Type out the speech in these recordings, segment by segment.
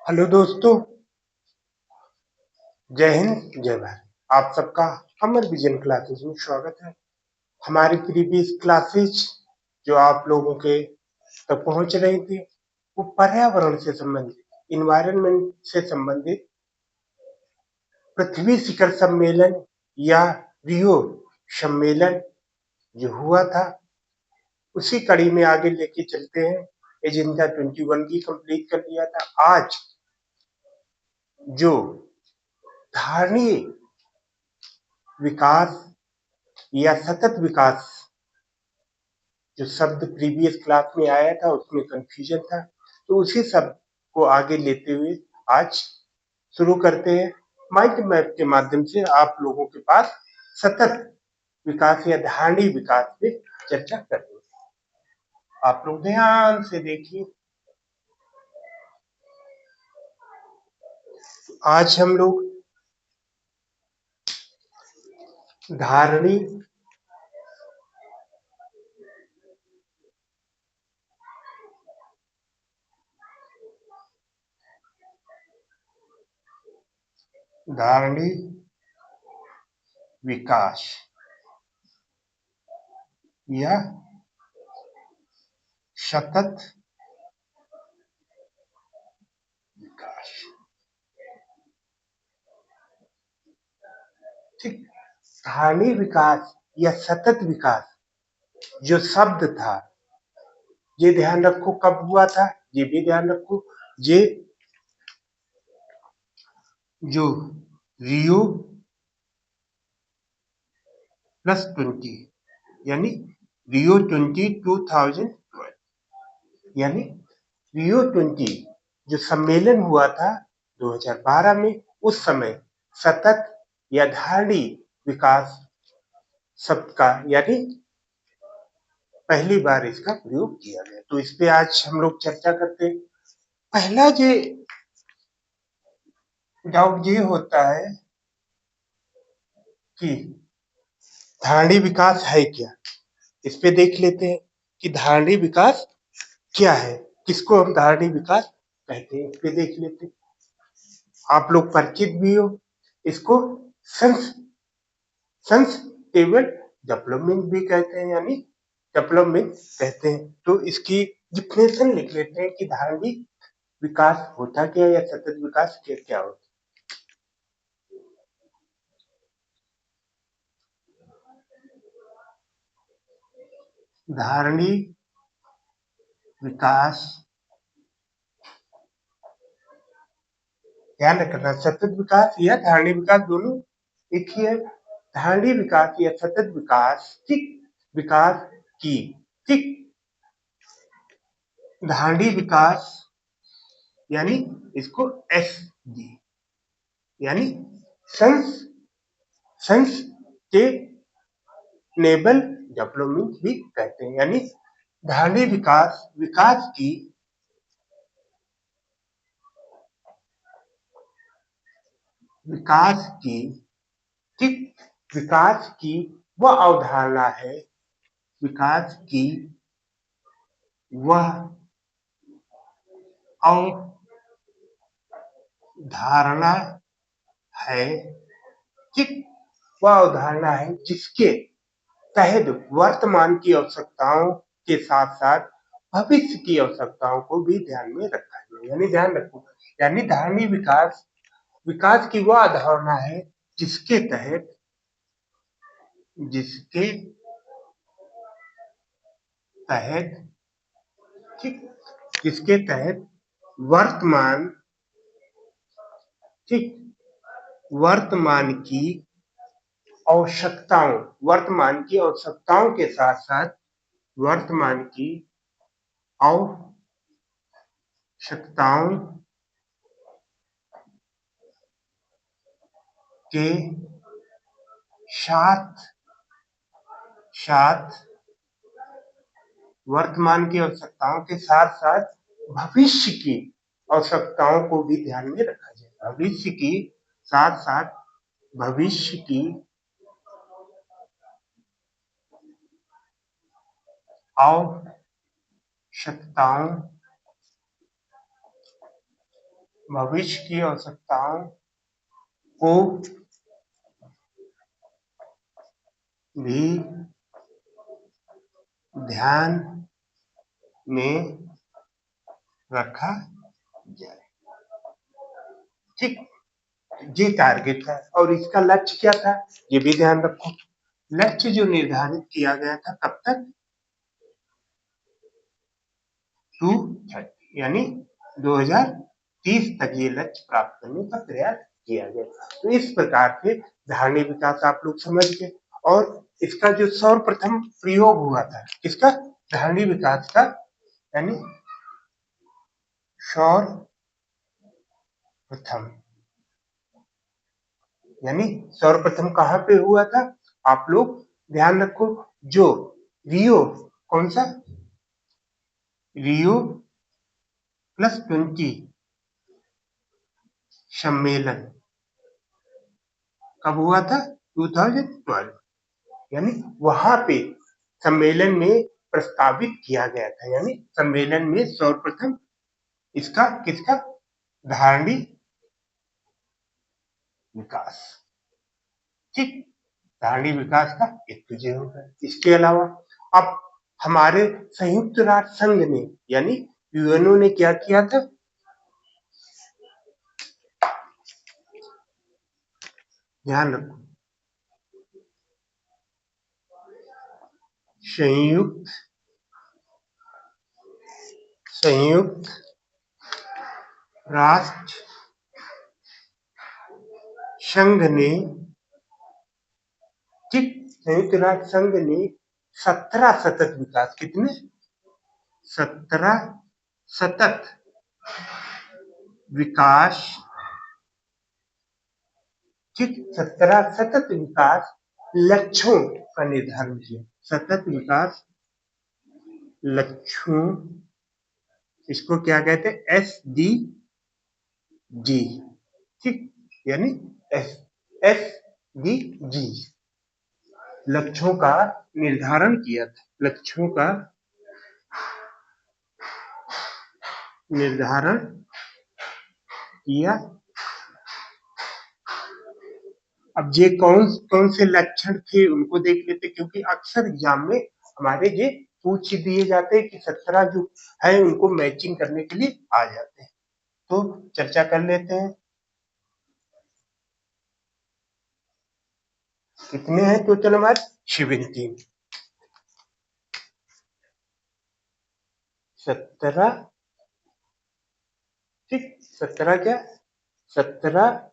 Hello दोस्तों, जय हिंद जय भारत। आप सबका अमर विजन क्लासेस में स्वागत है। हमारी प्रीवियस क्लासेस जो आप लोगों के तक पहुंच रही थी वो पर्यावरण से संबंधित, इन्वायरमेंट से संबंधित पृथ्वी शिखर सम्मेलन या रियो सम्मेलन जो हुआ था उसी कड़ी में आगे लेके चलते हैं। एजेंडा 21 की कंप्लीट कर लिया था। आज जो धारणीय विकास या सतत विकास जो शब्द प्रीवियस क्लास में आया था उसमें कंफ्यूजन था, तो उसी शब्द को आगे लेते हुए आज शुरू करते हैं। माइंड मैप के माध्यम से आप लोगों के पास सतत विकास या धारणीय विकास पे चर्चा करेंगे। आप लोग ध्यान से देखिए। आज हम लोग धारणीय विकास या सतत विकास, ठीक। धारणीय विकास या सतत विकास जो शब्द था, ये ध्यान रखो कब हुआ था, ये भी ध्यान रखो। ये जो रियो +20 यानी रियो 2012 यानी रियो 20 जो सम्मेलन हुआ था 2012 में, उस समय सतत या धारणीय विकास शब्द का यानी पहली बार इसका प्रयोग किया गया। तो इस पे आज हम लोग चर्चा करते हैं। पहला जो डाउट ये होता है कि धारणीय विकास है क्या। इस पे देख लेते हैं कि धारणीय विकास क्या है, किसको हम धारणीय विकास कहते हैं। इस पे देख लेते हैं। आप लोग परिचित भी हो इसको सस्टेनेबल डेवलपमेंट भी कहते हैं, यानी डेवलपमेंट कहते हैं। तो इसकी डिफिनेशन लिख लेते हैं कि धारणीय विकास होता क्या या सतत विकास क्या होता। धारणीय विकास, ध्यान रखना, सतत विकास या धारणीय विकास दोनों एक ही है। धारणीय विकास या सतत विकास, ठीक, विकास की, ठीक, धारणीय विकास यानी इसको एस डी यानी सस्टेनेबल डेवलपमेंट भी कहते हैं। यानी धारणीय विकास, विकास की, ठीक, विकास की वह अवधारणा है, विकास की वह अवधारणा है, ठीक, वह अवधारणा है जिसके तहत वर्तमान की आवश्यकताओं के साथ साथ भविष्य की आवश्यकताओं को भी ध्यान में रखा है। यानी ध्यान रखो, यानी धारणीय विकास विकास की वह अवधारणा है जिसके तहत ठीक, जिसके तहत वर्तमान, ठीक, वर्तमान की आवश्यकताओं के साथ साथ वर्तमान की आवश्यकताओं के साथ वर्तमान की आवश्यकताओं के साथ साथ भविष्य की आवश्यकताओं को भी ध्यान में रखा जाए। भविष्य की साथ साथ भविष्य की आवश्यकताओं भविष्य की आवश्यकताओं को भी ध्यान में रखा जाए। ठीक, ये टारगेट है और इसका लक्ष्य क्या था, ये भी ध्यान रखो। लक्ष्य जो निर्धारित किया गया था कब तक, 2030 यानी 2030 तक ये लक्ष्य प्राप्त करने का प्रयास किया गया। तो इस प्रकार से धारणीय विकास आप लोग समझ गए। और इसका जो सर्वप्रथम प्रयोग हुआ था किसका, धारणीय विकास का, यानी सर्वप्रथम, यानी सर्वप्रथम कहाँ पे हुआ था, आप लोग ध्यान रखो, जो रियो, कौन सा, रियो +20 सम्मेलन कब हुआ था, 2012, यानी वहां पे सम्मेलन में प्रस्तावित किया गया था, यानी सम्मेलन में सर्वप्रथम इसका किसका, धारणीय विकास। ठीक, धारणीय विकास का एक तुझे होगा। इसके अलावा अब हमारे संयुक्त राष्ट्र संघ ने, यानी यूएनओ ने क्या किया था, ध्यान रखो, संयुक्त संयुक्त राष्ट्र संघ ने, ठीक, संयुक्त राष्ट्र संघ ने 17 सतत विकास, कितने, 17 सतत विकास, ठीक, 17 सतत विकास लक्ष्यों का निर्धारण किया। सतत विकास लक्ष्यों, इसको क्या कहते हैं, SDG, ठीक, यानी SDG लक्ष्यों का निर्धारण किया था, लक्ष्यों का निर्धारण किया। अब ये कौन कौन से लक्षण थे उनको देख लेते, क्योंकि अक्सर एग्जाम में हमारे ये पूछ दिए जाते हैं कि 17 जो है उनको मैचिंग करने के लिए आ जाते हैं। तो चर्चा कर लेते हैं, कितने हैं टोटल हमारे, 17, 17, ठीक, 17 क्या, 17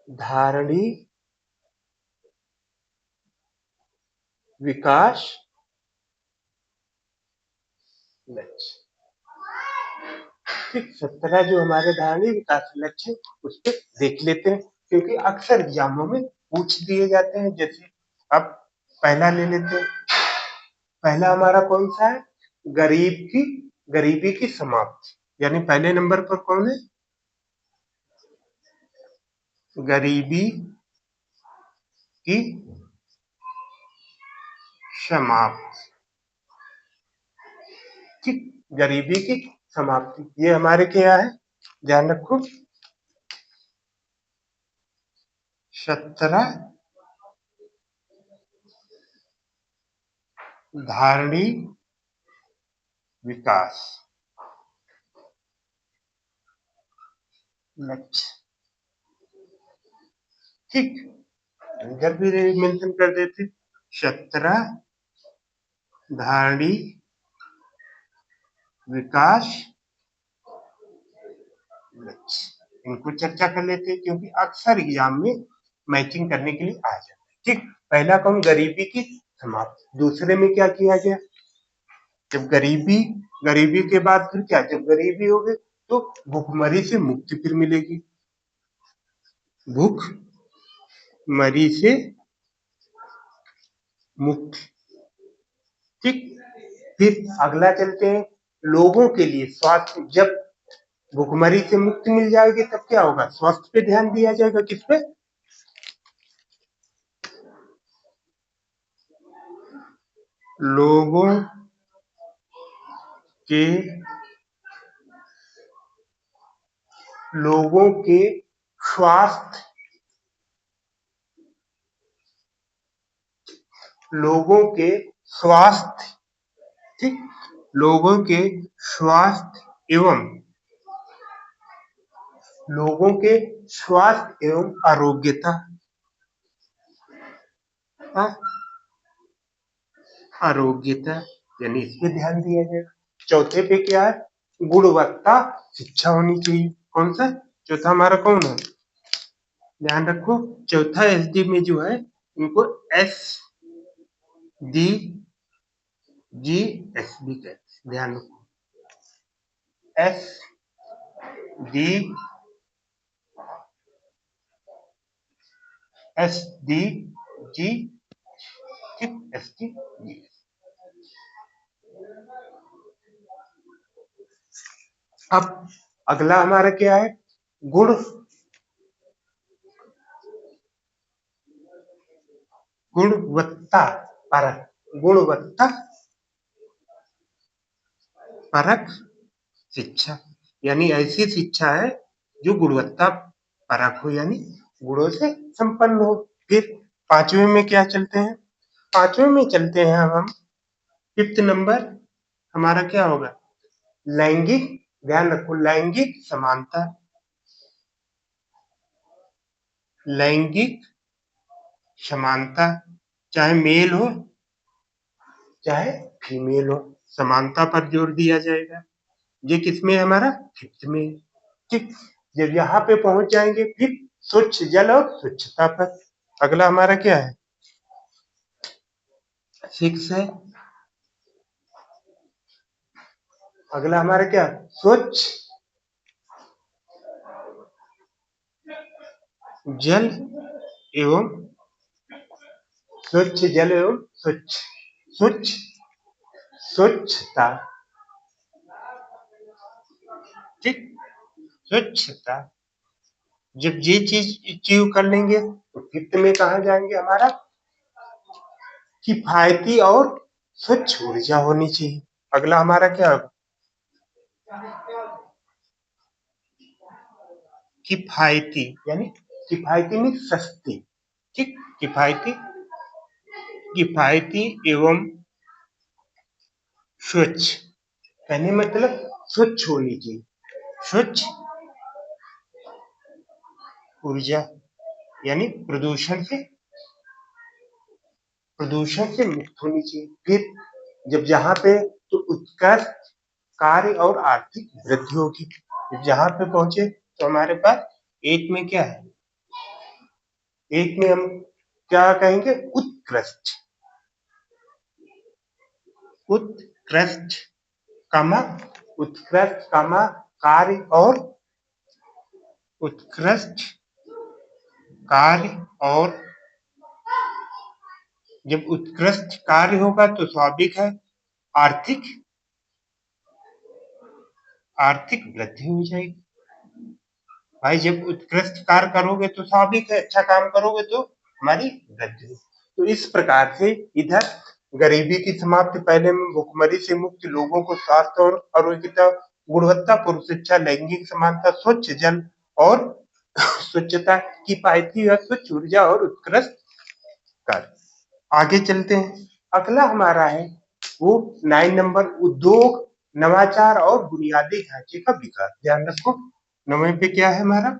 धारणीय विकास लक्ष्य, ठीक, 17 जो हमारे धारणीय विकास लक्ष्य उस पर देख लेते हैं, क्योंकि अक्सर एग्जामों में पूछ दिए जाते हैं। जैसे अब पहला ले लेते हैं, पहला हमारा कौन सा है, गरीबी की समाप्ति, यानी पहले नंबर पर कौन है, गरीबी की समाप्ति, ठीक, गरीबी की समाप्ति, ये हमारे क्या है, ध्यान रखो, 17 धारणीय विकास लक्ष्य, ठीक, इधर भी मेंशन कर देते, 17 धारणीय विकास लक्ष्य, इनको चर्चा कर लेते हैं, क्योंकि अक्सर एग्जाम में मैचिंग करने के लिए आ जाता है। ठीक, पहला कौन, गरीबी की समाप्ति, दूसरे में क्या किया गया, जब गरीबी के बाद फिर क्या, जब गरीबी हो गई तो भूखमरी से मुक्ति फिर मिलेगी, भूखमरी से मुक्ति, ठीक, फिर अगला चलते हैं, लोगों के लिए स्वास्थ्य, जब भूखमरी से मुक्ति मिल जाएगी तब क्या होगा, स्वास्थ्य पे ध्यान दिया जाएगा, किस पे, लोगों के लोगों के स्वास्थ्य लोगों के स्वास्थ्य ठीक लोगों के स्वास्थ्य एवं आरोग्यता आरोग्यता यानी इस पे ध्यान दिया जाएगा। चौथे पे क्या है? गुणवत्ता शिक्षा होनी चाहिए। कौन सा चौथा हमारा कौन है? ध्यान रखो, चौथा एसडी में जो है उनको S D G S B कहते हैं। ध्यान रखो, S D S D G ठीक एस डी जी। अब अगला हमारा क्या है? गुणवत्ता परक शिक्षा, यानी ऐसी शिक्षा है जो गुणवत्ता परक हो, यानी गुणों से संपन्न हो। फिर पांचवें में क्या चलते हैं? पांचवें में चलते हैं हम फिफ्थ नंबर हमारा क्या होगा? लैंगिक, ध्यान रखो, लैंगिक समानता। लैंगिक समानता, चाहे मेल हो चाहे फीमेल हो, समानता पर जोर दिया जाएगा। ये किसमें है? हमारा फिफ्थ में। ठीक, जब यहाँ पे पहुंच जाएंगे फिर स्वच्छ जल और स्वच्छता पर। अगला हमारा क्या है? सिक्स है। अगला हमारा क्या? स्वच्छ जल एवं स्वच्छ जल एवं स्वच्छता। ठीक, स्वच्छता। जब ये चीज अचीव कर लेंगे तो फिफ्थ में कहा जाएंगे हमारा? किफायती और स्वच्छ ऊर्जा होनी चाहिए। अगला हमारा क्या होगा? किफायती, यानी किफायती में सस्ती। ठीक, किफायती एवं स्वच्छ, कहने मतलब स्वच्छ होनी चाहिए। स्वच्छ ऊर्जा यानी प्रदूषण से मुक्त होनी चाहिए। फिर जब जहाँ पे तो उत्कृष्ट कार्य और आर्थिक वृद्धि होगी। जब जहाँ पे पहुंचे तो हमारे पास एक में क्या है? एक में हम क्या कहेंगे? उत्कृष्ट उत्कृष्ट कामा उत्कृष्ट कामा कार्य और उत्कृष्ट कार्य और जब उत्कृष्ट कार्य होगा तो स्वाभाविक है आर्थिक आर्थिक वृद्धि हो जाएगी। भाई जब उत्कृष्ट कार्य करोगे तो स्वाभाविक है अच्छा काम करोगे तो हमारी वृद्धि। तो इस प्रकार से इधर गरीबी की समाप्ति, पहले में भुखमरी से मुक्त, लोगों को स्वास्थ्य और आरोग्यता, गुणवत्तापूर्ण शिक्षा, लैंगिक समानता, स्वच्छ जल और स्वच्छता, किफायती और स्वच्छ ऊर्जा और उत्कृष्ट कार्य। आगे चलते हैं। अगला हमारा है वो 9 नंबर, उद्योग, नवाचार और बुनियादी ढांचे का विकास। ध्यान रखो, 9वें पे क्या है हमारा?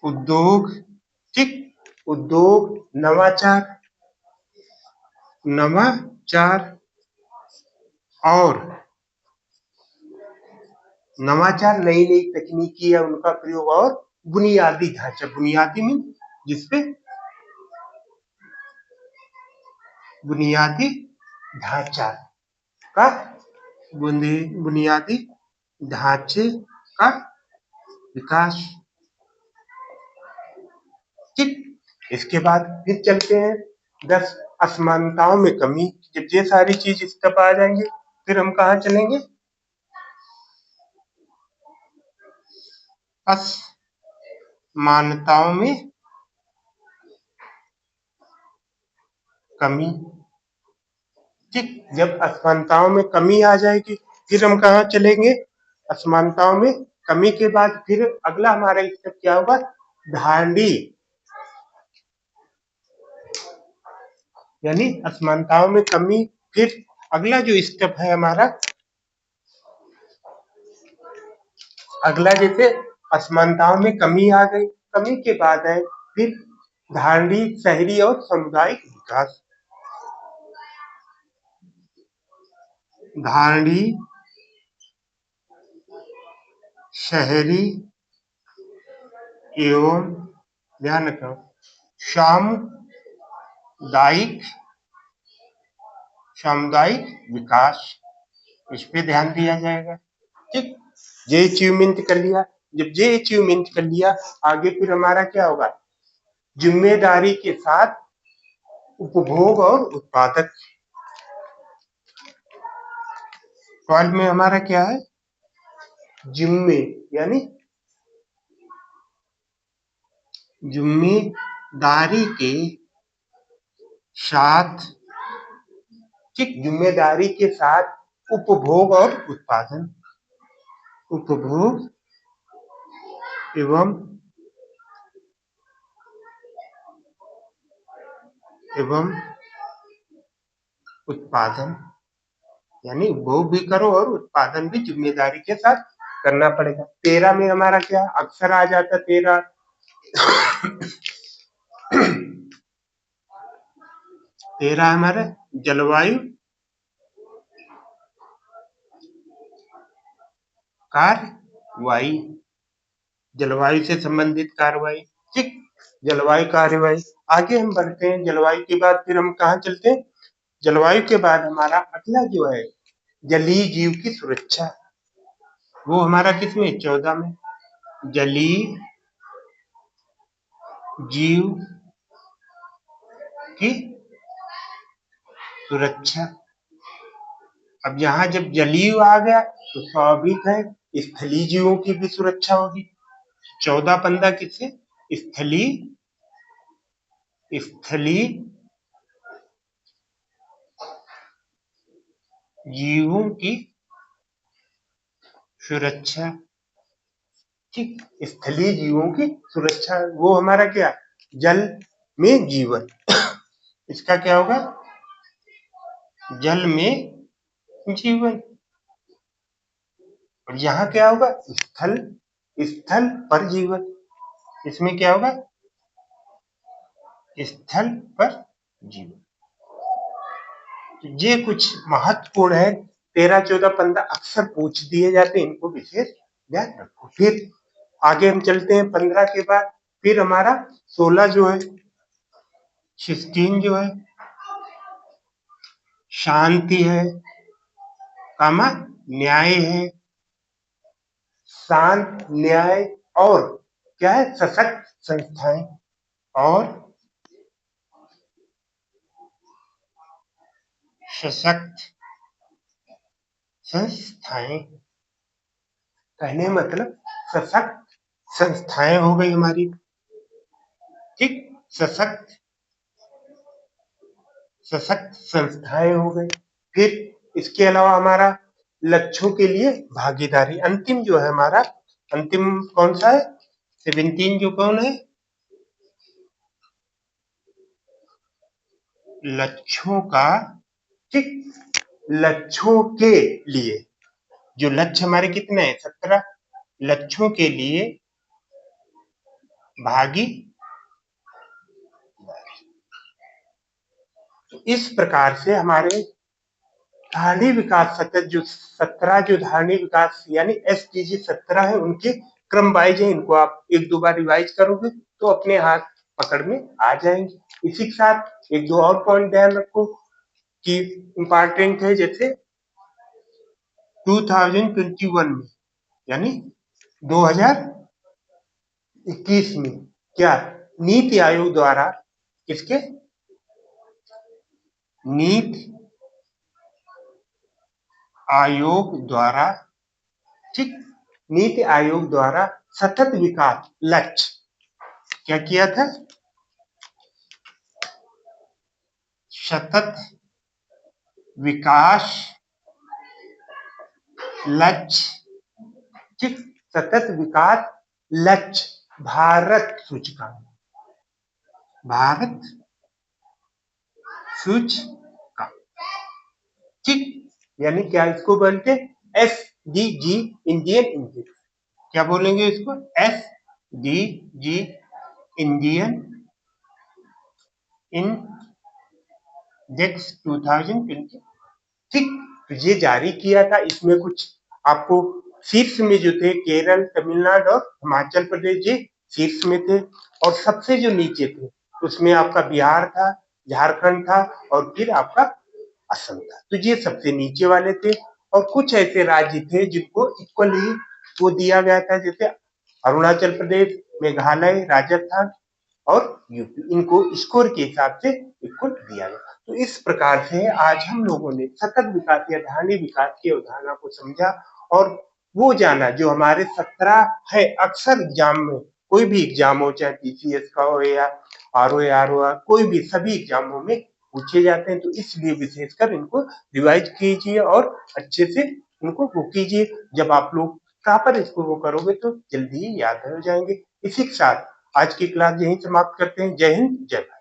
उद्योग। ठीक, उद्योग, नवाचार और नवाचार, नई नई तकनीकी या उनका प्रयोग और बुनियादी ढांचा। बुनियादी में जिसपे बुनियादी ढांचा का बुनियादी ढांचे का विकास। ठीक, इसके बाद फिर चलते हैं 10 असमानताओं में कमी। जब ये सारी चीज इस तब आ जाएंगे फिर हम कहाँ चलेंगे? असमानताओं में कमी। ठीक, जब असमानताओं में कमी आ जाएगी फिर हम कहाँ चलेंगे, असमानताओं में कमी के बाद फिर अगला हमारा स्टेप क्या होगा, धारणीय, यानी असमानताओं में कमी। फिर अगला जो स्टेप है हमारा, अगला जैसे असमानताओं में कमी आ गई, कमी के बाद है फिर धारणीय, शहरी और सामुदायिक विकास। धारणीय, शहरी एवं, ध्यान रखो, सामुदायिक, सामुदायिक विकास, इस पे ध्यान दिया जाएगा। ठीक, ये अचीवमेंट कर लिया। जब ये अचीवमेंट कर लिया, आगे फिर हमारा क्या होगा, जिम्मेदारी के साथ उपभोग और उत्पादक। 12 में हमारा क्या है, जिम्मे, यानी जिम्मेदारी के साथ, ठीक, जिम्मेदारी के साथ उपभोग और उत्पादन, उपभोग एवं उत्पादन, यानी उपभोग भी करो और उत्पादन भी जिम्मेदारी के साथ करना पड़ेगा। 13 में हमारा क्या, अक्सर आ जाता 13 13 हमारा जलवायु कार्रवाई, जलवायु से संबंधित कार्रवाई। ठीक, जलवायु कार्रवाई। आगे हम बढ़ते हैं, जलवायु के बाद फिर हम कहाँ चलते हैं, जलवायु के बाद हमारा अगला जो है जलीय जीव की सुरक्षा, वो हमारा किसमें, 14 में, जलीय जीव की सुरक्षा। अब यहाँ जब जलीय आ गया तो स्वाभाविक है स्थलीय जीवों की भी सुरक्षा होगी। 14-15 किससे, स्थलीय, स्थलीय जीवों की सुरक्षा। ठीक, स्थलीय जीवों की सुरक्षा, वो हमारा क्या, जल में जीवन, इसका क्या होगा, जल में जीवन। और यहाँ क्या होगा, स्थल, स्थल पर जीवन, इसमें क्या होगा, स्थल पर जीवन। ये कुछ महत्वपूर्ण है, 13, 14, 15 अक्सर पूछ दिए जाते हैं, इनको विशेष ध्यान रखो। फिर आगे हम चलते हैं 15 के बाद, फिर हमारा 16 जो है, 16 जो है शांति है, कामा न्याय है, शांत, न्याय और क्या है, सशक्त संस्थाएं, और सशक्त संस्थाएं, कहने मतलब सशक्त संस्थाएं हो गई हमारी। ठीक, सशक्त, सशक्त संस्थाएं हो गई। फिर इसके अलावा हमारा लक्ष्यों के लिए भागीदारी, अंतिम जो है हमारा, अंतिम कौन सा है, 17 जो कौन है, लक्ष्यों का, ठीक, लक्ष्यों के लिए, जो लक्ष्य हमारे कितने हैं, 17, लक्ष्यों के लिए भागी। तो इस प्रकार से हमारे धारणीय विकास सतत जो 17 जो धारणीय विकास यानी SDG 17 है, उनके क्रम वाइज है, इनको आप 1-2 बार रिवाइज करोगे तो अपने हाथ पकड़ में आ जाएंगे। इसी के साथ 1-2 और पॉइंट ध्यान रखो कि इम्पोर्टेंट है, जैसे 2021 में, यानी 2021 में क्या, नीति आयोग द्वारा, किसके, नीति आयोग द्वारा, ठीक, नीति आयोग द्वारा सतत विकास लक्ष्य क्या किया था, सतत विकास लक्ष्य सतत विकास लक्ष्य भारत सूचकांक, भारत सूचकांक, ठीक, यानी क्या इसको बोलते हैं SDG, इंडियन इंडेक्स। क्या बोलेंगे इसको? SDG, इंडियन इंडेक्स 2020, ठीक। तो ये जारी किया था, इसमें कुछ आपको शीर्ष में जो थे केरल, तमिलनाडु और हिमाचल प्रदेश, ये शीर्ष में थे, और सबसे जो नीचे थे उसमें आपका बिहार था, झारखंड था, और फिर आपका असम था। तो ये सबसे नीचे वाले थे, और कुछ ऐसे राज्य थे जिनको इक्वली वो दिया गया था, जैसे अरुणाचल प्रदेश, मेघालय, राजस्थान और यूपी, इनको स्कोर के हिसाब से इक्वल दिया गया। तो इस प्रकार से आज हम लोगों ने सतत विकास या ढाली विकास की अवधारणा को समझा, और वो जाना जो हमारे 17 है, अक्सर एग्जाम में, कोई भी एग्जाम हो, चाहे टीसीएस का हो या आरओ, कोई भी, सभी एग्जामों में पूछे जाते हैं। तो इसलिए विशेषकर इनको रिवाइज कीजिए और अच्छे से उनको वो कीजिए। जब आप लोग प्रॉपर इसको वो करोगे तो जल्दी ही याद हो जाएंगे। इसी के साथ आज की क्लास यहीं समाप्त करते हैं। जय हिंद, जय भारत।